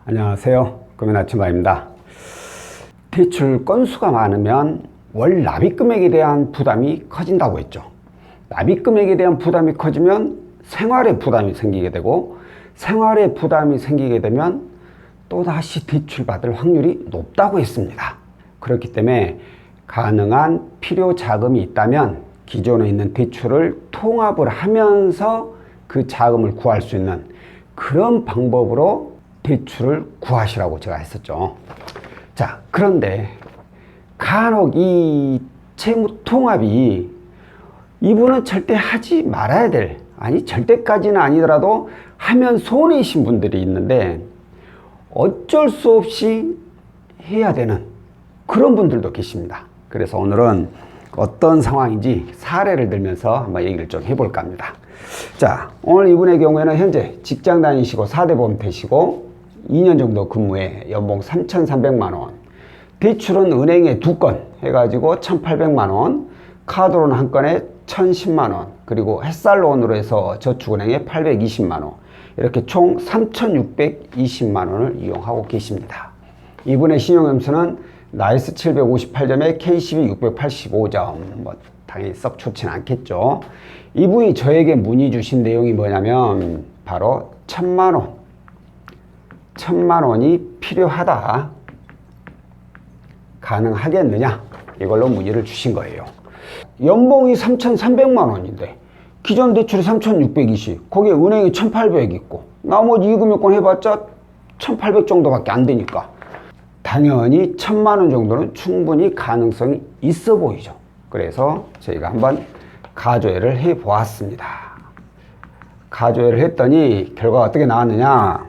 안녕하세요. 금연아침마입니다. 대출 건수가 많으면 월 납입 금액에 대한 부담이 커진다고 했죠. 납입 금액에 대한 부담이 커지면 생활에 부담이 생기게 되고, 생활에 부담이 생기게 되면 또다시 대출받을 확률이 높다고 했습니다. 그렇기 때문에 가능한 필요 자금이 있다면 기존에 있는 대출을 통합을 하면서 그 자금을 구할 수 있는 그런 방법으로 대출을 구하시라고 제가 했었죠. 자, 그런데 간혹 이 채무 통합이 이분은 절대 하지 말아야 될, 아니 절대까지는 아니더라도 하면 손해이신 분들이 있는데 어쩔 수 없이 해야 되는 그런 분들도 계십니다. 그래서 오늘은 어떤 상황인지 사례를 들면서 한번 얘기를 좀 해볼까 합니다. 자, 오늘 이분의 경우에는 현재 직장 다니시고 4대 보험 되시고 2년 정도 근무해 연봉 3,300만원, 대출은 은행에 2건 해가지고 1,800만원, 카드론 한 건에 1,010만원, 그리고 햇살론으로 해서 저축은행에 820만원, 이렇게 총 3,620만원을 이용하고 계십니다. 이분의 신용점수는 나이스 758점에 K12 685점, 뭐 당연히 썩 좋진 않겠죠. 이분이 저에게 문의 주신 내용이 뭐냐면 바로 1,000만원이 필요하다, 가능하겠느냐, 이걸로 문의를 주신 거예요. 연봉이 3,300만원인데 기존 대출이 3,620, 거기에 은행이 1,800 있고 나머지 이금융권 해봤자 1,800 정도밖에 안 되니까 당연히 1,000만원 정도는 충분히 가능성이 있어 보이죠. 그래서 저희가 한번 가조회를 해 보았습니다. 가조회를 했더니 결과가 어떻게 나왔느냐,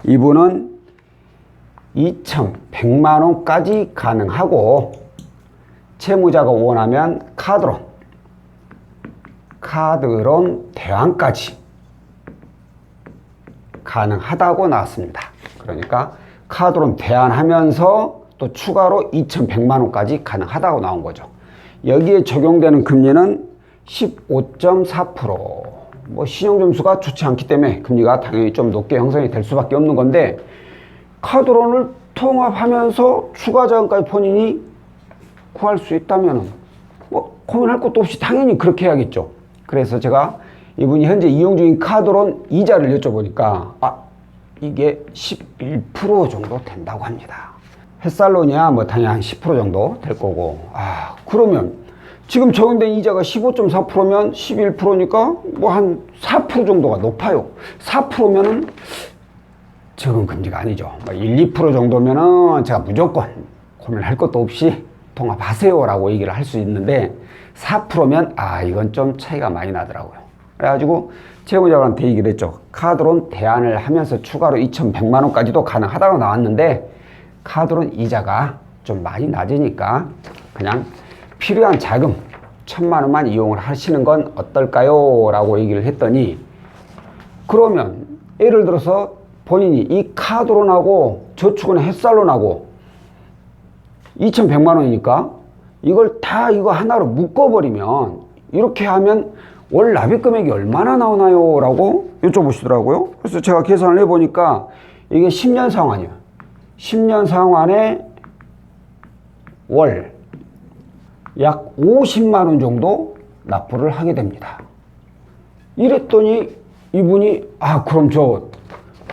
이분은 2,100만원까지 가능하고 채무자가 원하면 카드론 대환까지 가능하다고 나왔습니다. 그러니까 카드론 대환하면서 또 추가로 2,100만원까지 가능하다고 나온 거죠. 여기에 적용되는 금리는 15.4%. 뭐 신용점수가 좋지 않기 때문에 금리가 당연히 좀 높게 형성이 될 수밖에 없는 건데, 카드론을 통합하면서 추가 자금까지 본인이 구할 수 있다면 뭐 고민할 것도 없이 당연히 그렇게 해야겠죠. 그래서 제가 이분이 현재 이용 중인 카드론 이자를 여쭤보니까 이게 11% 정도 된다고 합니다. 햇살론이야 뭐 당연히 한 10% 정도 될 거고, 그러면 지금 적용된 이자가 15.4%면 11%니까 뭐 한 4% 정도가 높아요. 4%면은 적은 금리가 아니죠. 1, 2% 정도면은 제가 무조건 고민할 것도 없이 통합하세요 라고 얘기를 할 수 있는데, 4%면 이건 좀 차이가 많이 나더라고요. 그래가지고 채무자한테 얘기를 했죠. 카드론 대안을 하면서 추가로 2,100만원까지도 가능하다고 나왔는데 카드론 이자가 좀 많이 낮으니까 그냥 필요한 자금 1,000만원만 이용을 하시는 건 어떨까요? 라고 얘기를 했더니, 그러면 예를 들어서 본인이 이 카드론하고 저축은행 햇살론하고 2,100만원이니까 이걸 다 이거 하나로 묶어버리면, 이렇게 하면 월 납입 금액이 얼마나 나오나요? 라고 여쭤보시더라고요. 그래서 제가 계산을 해보니까 이게 10년 상환이에요. 10년 상환에 월 약 50만원 정도 납부를 하게 됩니다. 이랬더니 이분이 그럼 저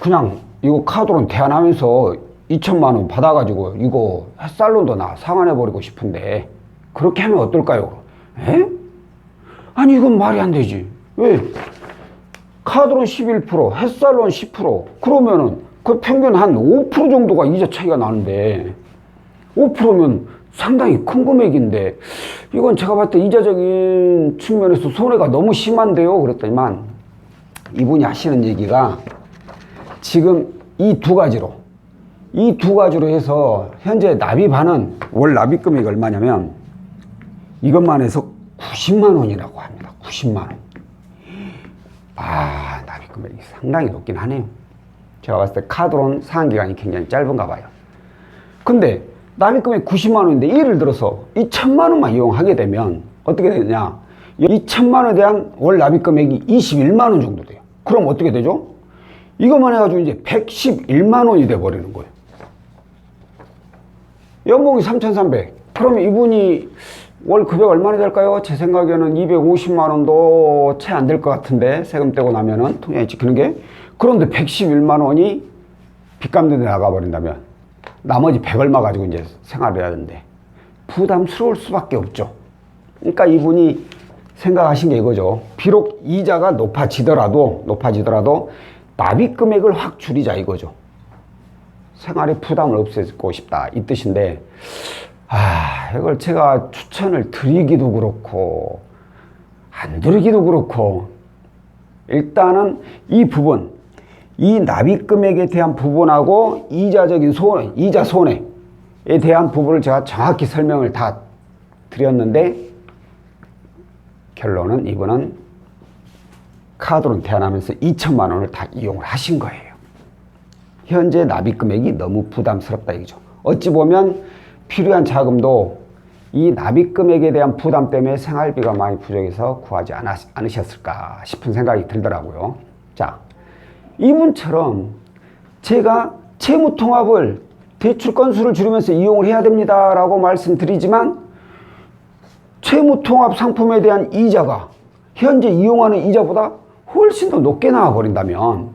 그냥 이거 카드론 대안하면서 2,000만원 받아가지고 이거 햇살론도 나 상환해버리고 싶은데 그렇게 하면 어떨까요? 아니 이건 말이 안 되지. 왜? 카드론 11%, 햇살론 10%, 그러면은 그 평균 한 5% 정도가 이자 차이가 나는데 5%면 상당히 큰 금액인데 이건 제가 봤을 때 이자적인 측면에서 손해가 너무 심한데요. 그랬더니만 이분이 하시는 얘기가 지금 이 두 가지로 해서 현재 납입하는 월 납입 금액이 얼마냐면 이것만 해서 90만원이라고 합니다. 90만원. 납입 금액이 상당히 높긴 하네요. 제가 봤을 때 카드론 상환기간이 굉장히 짧은가 봐요. 근데 납입 금액 90만원인데 예를 들어서 이 1,000만원만 이용하게 되면 어떻게 되느냐, 이 1,000만원에 대한 월 납입 금액이 21만원 정도 돼요. 그럼 어떻게 되죠? 이것만 해가지고 이제 111만 원이 돼버리는 거예요. 연봉이 3,300. 그럼 이분이 월 급여가 얼마나 될까요? 제 생각에는 250만 원도 채 안 될 것 같은데, 세금 떼고 나면은 통장에 찍히는 게. 그런데 111만 원이 빚 갚는 데 나가버린다면 나머지 100 얼마 가지고 이제 생활을 해야 되는데 부담스러울 수밖에 없죠. 그러니까 이분이 생각하신 게 이거죠. 비록 이자가 높아지더라도 납입 금액을 확 줄이자 이거죠. 생활의 부담을 없애고 싶다 이 뜻인데, 이걸 제가 추천을 드리기도 그렇고 안 드리기도 그렇고, 일단은 이 부분, 이 납입 금액에 대한 부분하고 이자적인 손해, 이자 손해에 대한 부분을 제가 정확히 설명을 다 드렸는데, 결론은 이분은 카드론 태어나면서 2천만 원을 다 이용을 하신 거예요. 현재 납입 금액이 너무 부담스럽다 이거죠. 어찌 보면 필요한 자금도 이 납입 금액에 대한 부담 때문에 생활비가 많이 부족해서 구하지 않으셨을까 싶은 생각이 들더라고요. 자, 이분처럼 제가 채무통합을 대출 건수를 줄이면서 이용을 해야 됩니다 라고 말씀드리지만, 채무통합 상품에 대한 이자가 현재 이용하는 이자보다 훨씬 더 높게 나와 버린다면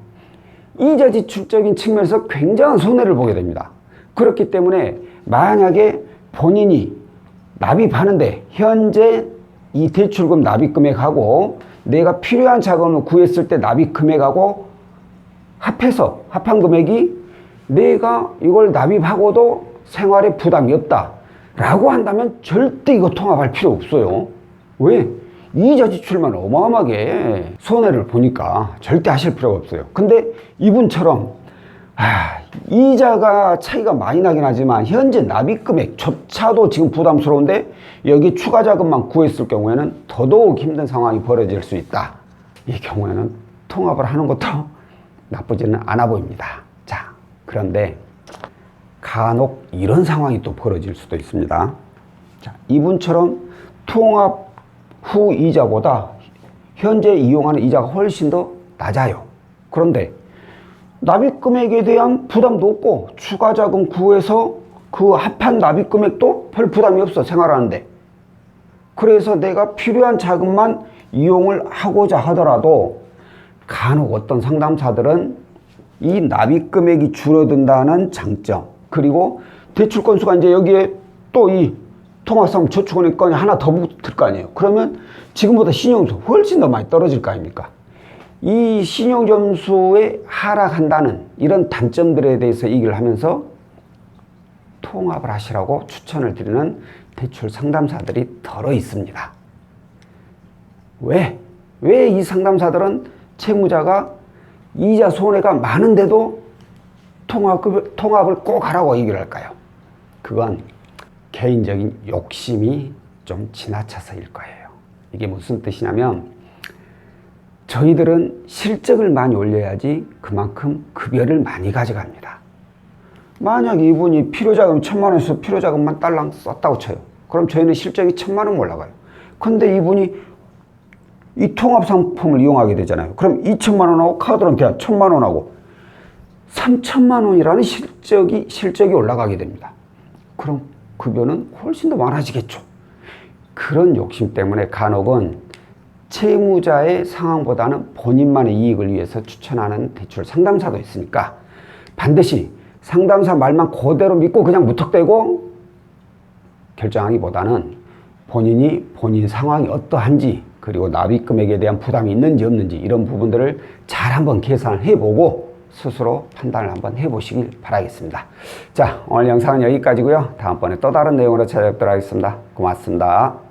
이자 지출적인 측면에서 굉장한 손해를 보게 됩니다. 그렇기 때문에 만약에 본인이 납입하는데 현재 이 대출금 납입 금액하고 내가 필요한 자금을 구했을 때 납입 금액하고 합해서 합한 금액이 내가 이걸 납입하고도 생활에 부담이 없다 라고 한다면 절대 이거 통합할 필요 없어요. 왜? 이자 지출만 어마어마하게 손해를 보니까 절대 하실 필요가 없어요. 근데 이분처럼 이자가 차이가 많이 나긴 하지만 현재 납입 금액조차도 지금 부담스러운데 여기 추가 자금만 구했을 경우에는 더더욱 힘든 상황이 벌어질 수 있다. 이 경우에는 통합을 하는 것도 나쁘지는 않아 보입니다. 자, 그런데 간혹 이런 상황이 또 벌어질 수도 있습니다. 자, 이분처럼 통합 후 이자보다 현재 이용하는 이자가 훨씬 더 낮아요. 그런데 납입 금액에 대한 부담도 없고 추가 자금 구해서 그 합한 납입 금액도 별 부담이 없어 생활하는데, 그래서 내가 필요한 자금만 이용을 하고자 하더라도 간혹 어떤 상담사들은 이 납입 금액이 줄어든다는 장점, 그리고 대출 건수가 이제 여기에 또 이 통합상품 저축은행 건이 하나 더 붙을 거 아니에요. 그러면 지금보다 신용점수 훨씬 더 많이 떨어질 거 아닙니까? 이 신용점수에 하락한다는 이런 단점들에 대해서 얘기를 하면서 통합을 하시라고 추천을 드리는 대출 상담사들이 덜어 있습니다. 왜 이 상담사들은 채무자가 이자 손해가 많은데도 통합을 꼭 하라고 얘기를 할까요? 그건 개인적인 욕심이 좀 지나쳐서일 거예요. 이게 무슨 뜻이냐면, 저희들은 실적을 많이 올려야지 그만큼 급여를 많이 가져갑니다. 만약 이분이 필요자금 1,000만 원에서 필요자금만 딸랑 썼다고 쳐요. 그럼 저희는 실적이 1,000만 원 올라가요. 근데 이분이 이 통합상품을 이용하게 되잖아요. 그럼 2,000만 원하고 카드론 대한 1,000만 원하고 3,000만 원이라는 실적이 올라가게 됩니다. 그럼 급여는 훨씬 더 많아지겠죠. 그런 욕심 때문에 간혹은 채무자의 상황보다는 본인만의 이익을 위해서 추천하는 대출 상담사도 있으니까 반드시 상담사 말만 그대로 믿고 그냥 무턱대고 결정하기보다는 본인이 본인 상황이 어떠한지, 그리고 납입 금액에 대한 부담이 있는지 없는지 이런 부분들을 잘 한번 계산을 해보고 스스로 판단을 한번 해보시길 바라겠습니다. 자, 오늘 영상은 여기까지고요. 다음번에 또 다른 내용으로 찾아뵙도록 하겠습니다. 고맙습니다.